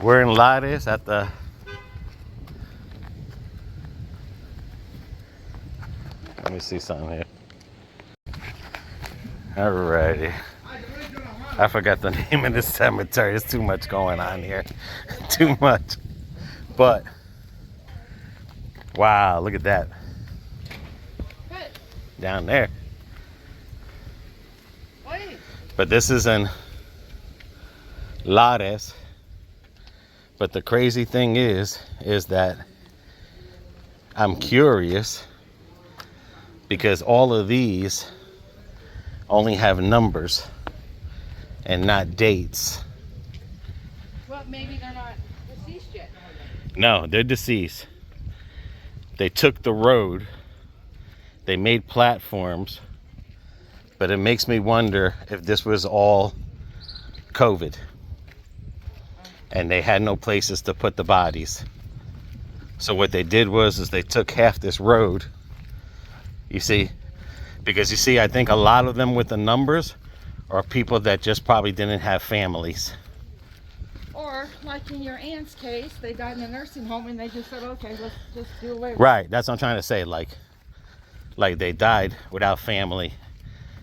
We're in Lares at the let me see something here. Alrighty. I forgot the name of this cemetery. There's too much going on here. Too much. But wow, look at that. Down there. But this is in Lares. But the crazy thing is that I'm curious because all of these only have numbers and not dates. Well, maybe they're not deceased yet. No, they're deceased. They took the road. They made platforms. But it makes me wonder if this was all COVID. And they had no places to put the bodies. So what they did is they took half this road. You see? Because you see, I think a lot of them with the numbers are people that just probably didn't have families. Or, like in your aunt's case, they died in a nursing home and they just said, okay, let's just do away with it. Right, that's what I'm trying to say. Like they died without family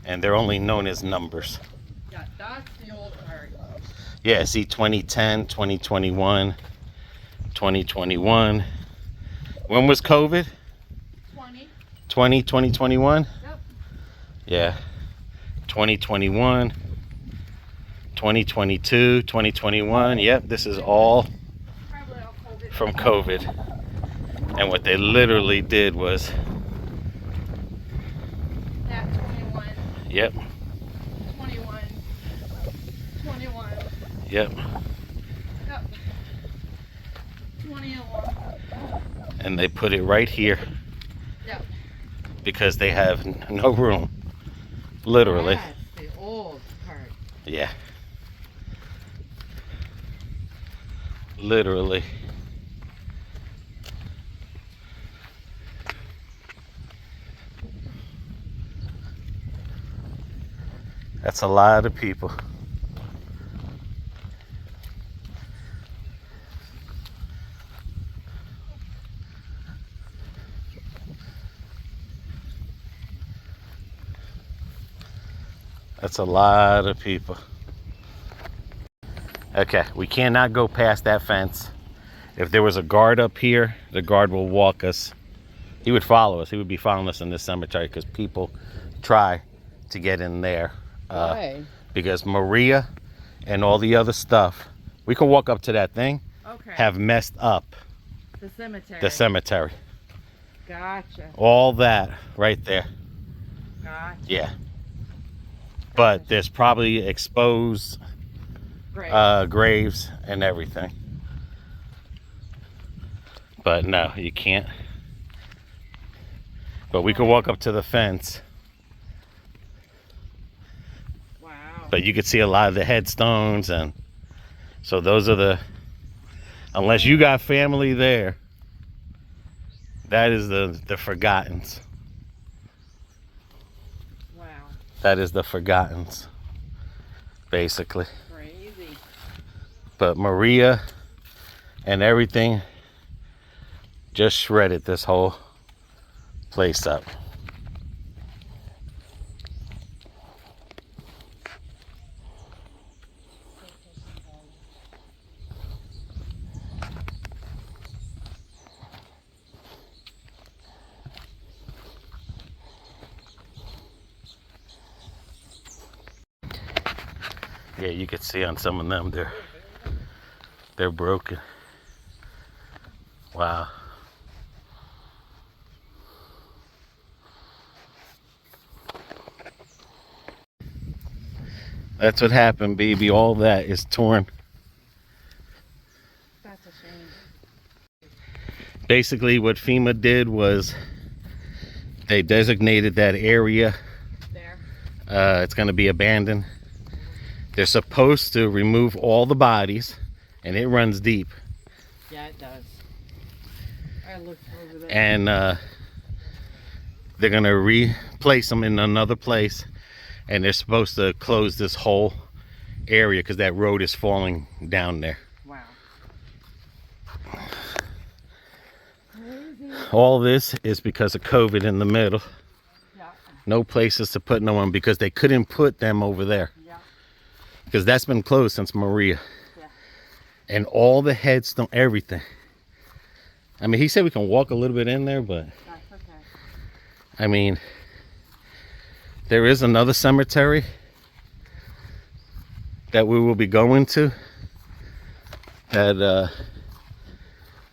and they're only known as numbers. Yeah, that's the old part. Yeah, see, 2010, 2021, 2021. When was COVID? 2021? Yep. Yeah. 2021, 2022, 2021. Yep, this is all from COVID. And what they literally did was... That 21. Yep. 21. 21. Yep. Yep. 21. And they put it right here. Yep. Because they have no room. Literally. That's the old part. Yeah. Literally. That's a lot of people. That's a lot of people. Okay, we cannot go past that fence. If there was a guard up here, the guard will walk us. He would follow us. He would be following us in this cemetery because people try to get in there. Why? Because Maria and all the other stuff, we can walk up to that thing, Okay. have messed up The cemetery. the cemetery. Gotcha. All that right there. Gotcha. Yeah. But there's probably exposed Great. graves and everything. But no, you can't. But we could walk up to the fence. Wow. But you could see a lot of the headstones, and so those are the, unless you got family there, that is the forgottens. Wow. That is the forgottens, basically. Crazy. But Maria and everything just shredded this whole place up. Yeah, you could see on some of them they're broken. Wow. That's what happened, baby. All that is torn. That's a shame. Basically, what FEMA did was they designated that area. There. It's going to be abandoned. They're supposed to remove all the bodies, and it runs deep. Yeah, it does. I looked over there. And they're going to replace them in another place, and they're supposed to close this whole area because that road is falling down there. Wow. Crazy. All this is because of COVID in the middle. Yeah. No places to put no one because they couldn't put them over there. Yeah. Because that's been closed since Maria. Yeah. And all the headstone, everything. I mean, he said we can walk a little bit in there, but That's okay. I mean, there is another cemetery that we will be going to that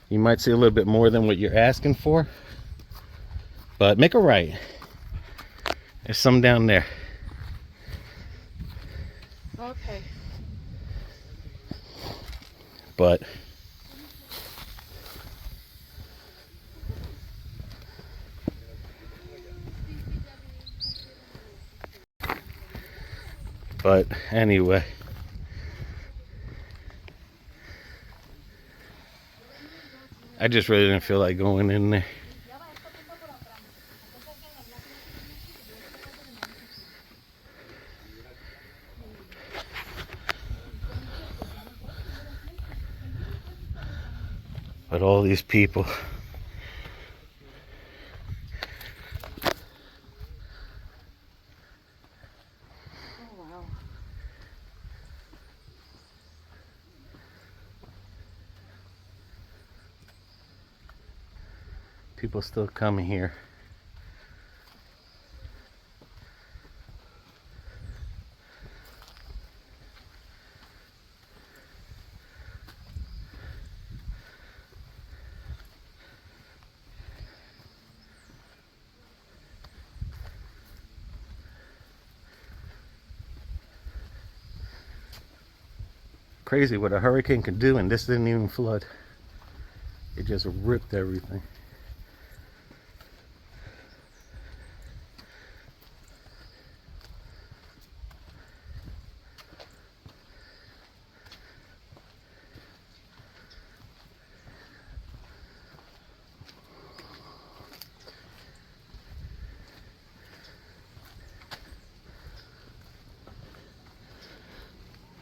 you might see a little bit more than what you're asking for, but make a right. There's some down there. Okay. But anyway, I just really didn't feel like going in there. But all these people. Oh, wow. People still coming here. Crazy what a hurricane can do, and this didn't even flood. It just ripped everything.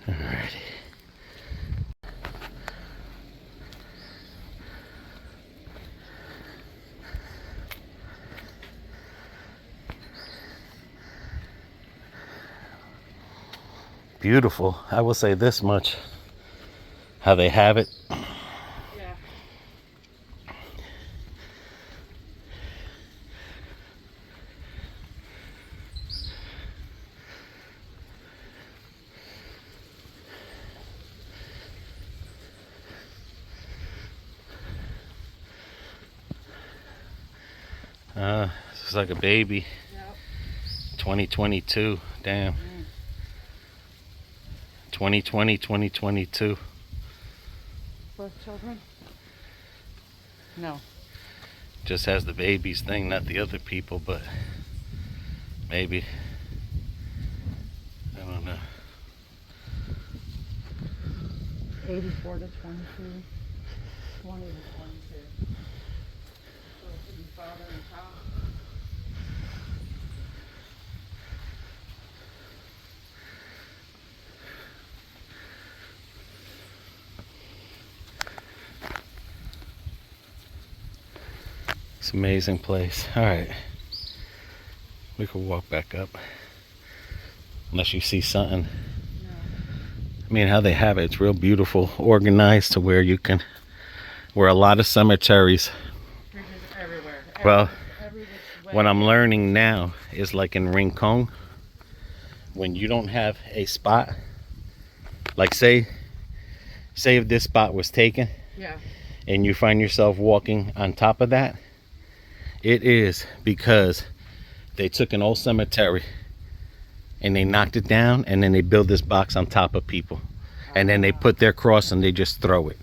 Alrighty. Beautiful. I will say this much. How they have it. Yeah. This is like a baby. Yep. 2022. Damn. 2020, 2022. Both children? No. Just has the babies thing, not the other people, but maybe. I don't know. 84 to 22. 20 to 22. So it could be father and child. It's an amazing place. All right. We could walk back up. Unless you see something. No. I mean, how they have it, it's real beautiful, organized to where you can, where a lot of cemeteries. Bridges everywhere. Well, Every which way. what I'm learning now is like in Rincon, when you don't have a spot, like say if this spot was taken, Yeah. and you find yourself walking on top of that, it is because they took an old cemetery and they knocked it down, and then they built this box on top of people, and then they put their cross and they just throw it.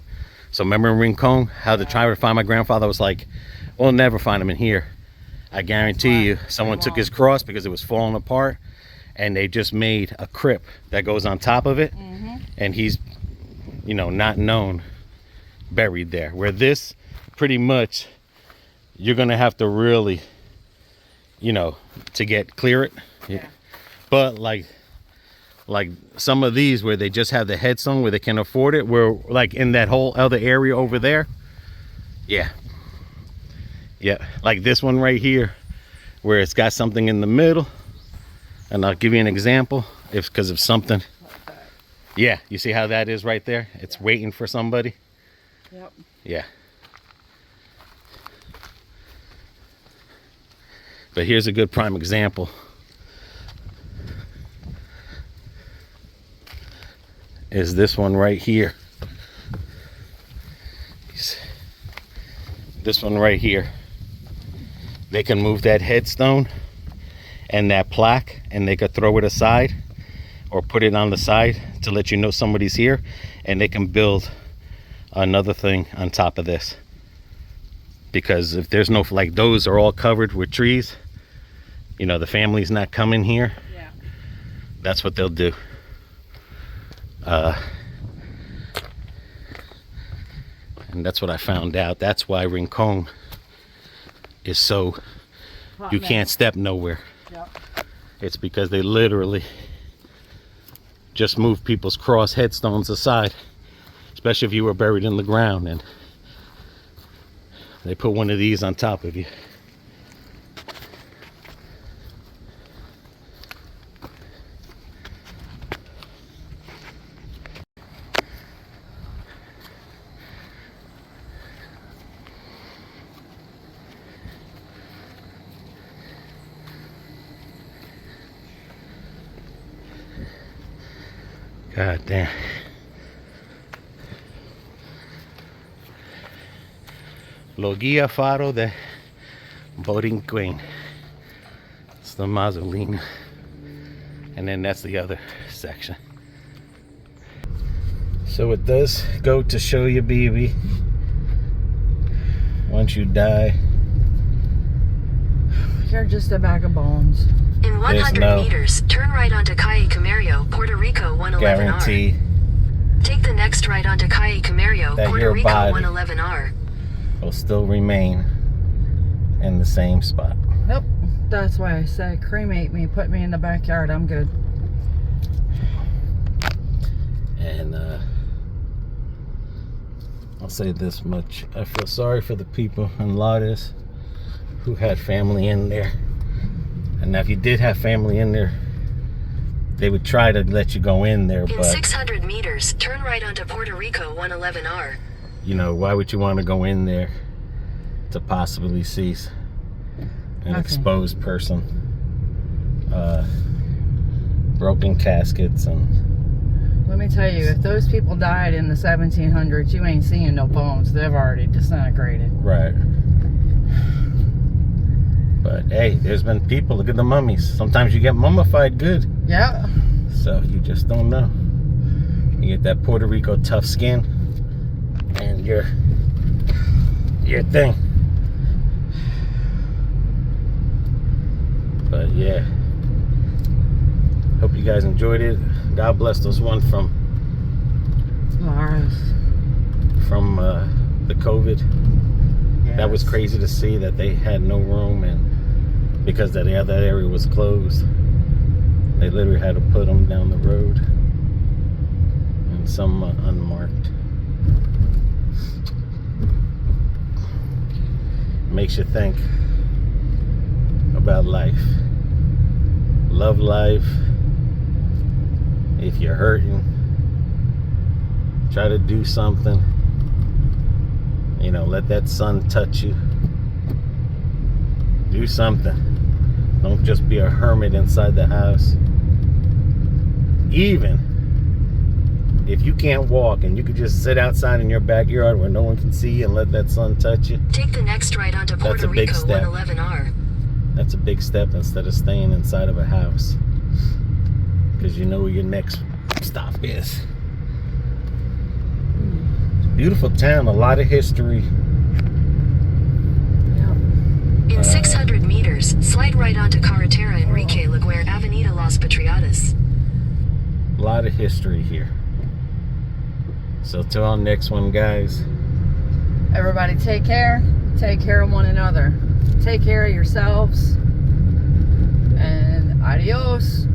So remember in Rincon how to try to find my grandfather was like, we'll never find him in here. I guarantee you someone took his cross because it was falling apart, and they just made a crypt that goes on top of it, and he's, you know, not known, buried there. Where this, pretty much, you're gonna have to really, you know, to clear it. Yeah. But like Like some of these where they just have the headstone where they can afford it, where like in that whole other area over there. Yeah. Like this one right here where it's got something in the middle. And I'll give you an example. If because of something. Yeah, you see how that is right there? It's waiting for somebody. Yep. Yeah. But here's a good prime example. Is this one right here. This one right here. They can move that headstone and that plaque, and they could throw it aside or put it on the side to let you know somebody's here, and they can build another thing on top of this. Because if there's no, like those are all covered with trees, you know, the family's not coming here. Yeah. That's what they'll do. And that's what I found out. That's why Rincon is so, you can't step nowhere. Yep. It's because they literally just move people's cross headstones aside, especially if you were buried in the ground, and they put one of these on top of you. God damn. Logia Faro de Borinquen. It's the mausoleum. And then that's the other section. So it does go to show you, baby, once you die, You're just a bag of bones. In 100 meters, turn right onto Calle Camarillo, Puerto Rico 111R. guarantee Take the next right onto Calle Camarillo, that Puerto your Rico body 111R. will still remain in the same spot. Nope. That's why I say cremate me, put me in the backyard. I'm good. And I'll say this much. I feel sorry for the people in Lares who had family in there. And now if you did have family in there, they would try to let you go in there, In but 600 meters, turn right onto Puerto Rico 111R. you know, why would you want to go in there to possibly see an exposed person? Broken caskets, and Let me tell you, if those people died in the 1700s, you ain't seeing no bones. They've already disintegrated. right. But hey, there's been people, look at the mummies. Sometimes you get mummified good. Yeah. So you just don't know. You get that Puerto Rico tough skin, and your thing. But yeah, hope you guys enjoyed it. God bless those one from Lares. the COVID. Yes. That was crazy to see that they had no room, and because that area was closed, they literally had to put them down the road, and some unmarked. Makes you think about life. Love life. If you're hurting, try to do something. You know, let that sun touch you. Do something. Don't just be a hermit inside the house. Even if you can't walk and you could just sit outside in your backyard where no one can see you and let that sun touch you. Take the next right onto Puerto Rico 111R. That's a big step instead of staying inside of a house. Because you know where your next stop is. Beautiful town, a lot of history. In 600 meters, slide right onto Carretera Enrique Laguerre Avenida Los Patriotas. A lot of history here. So till our next one, guys. Everybody take care. Take care of one another. Take care of yourselves. And adios.